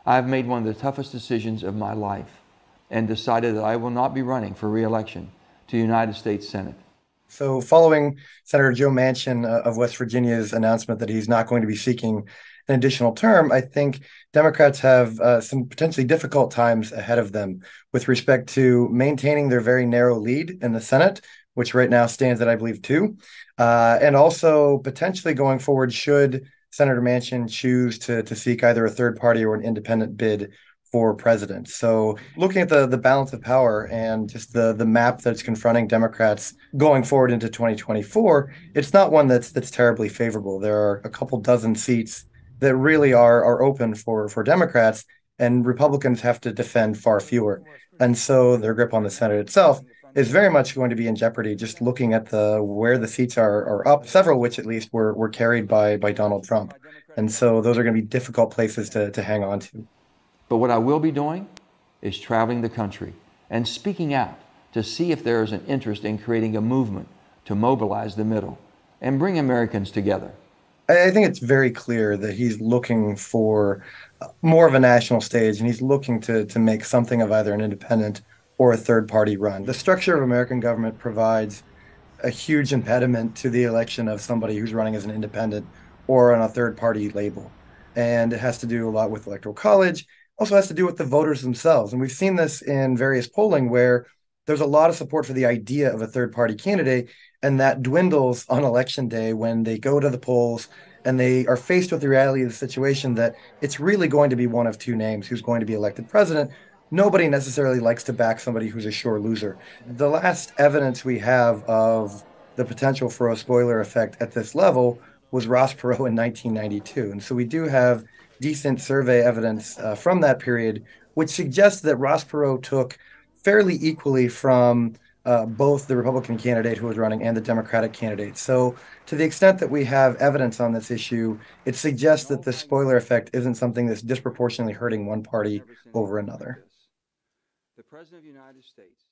I've made one of the toughest decisions of my life and decided that I will not be running for re-election to the United States Senate. So, following Senator Joe Manchin of West Virginia's announcement that he's not going to be seeking an additional term, I think Democrats have some potentially difficult times ahead of them with respect to maintaining their very narrow lead in the Senate, which right now stands at, I believe, two, and also potentially going forward should Senator Manchin choose to seek either a third party or an independent bid for president. So looking at the balance of power and just the map that's confronting Democrats going forward into 2024, it's not one that's terribly favorable. There are a couple dozen seats that really are open for Democrats, and Republicans have to defend far fewer. And so their grip on the Senate itself is very much going to be in jeopardy. Just looking at the where the seats are up, several which at least were carried by Donald Trump, and so those are going to be difficult places to hang on to. But what I will be doing is traveling the country and speaking out to see if there is an interest in creating a movement to mobilize the middle and bring Americans together. I think it's very clear that he's looking for more of a national stage, and he's looking to make something of either an independent or a third party run. The structure of American government provides a huge impediment to the election of somebody who's running as an independent or on a third party label. And it has to do a lot with electoral college, also has to do with the voters themselves. And we've seen this in various polling where there's a lot of support for the idea of a third party candidate, and that dwindles on election day when they go to the polls and they are faced with the reality of the situation that it's really going to be one of two names who's going to be elected president. Nobody necessarily likes to back somebody who's a sure loser. The last evidence we have of the potential for a spoiler effect at this level was Ross Perot in 1992. And so we do have decent survey evidence from that period, which suggests that Ross Perot took fairly equally from both the Republican candidate who was running and the Democratic candidate. So, to the extent that we have evidence on this issue, it suggests that the spoiler effect isn't something that's disproportionately hurting one party over another. The President of the United States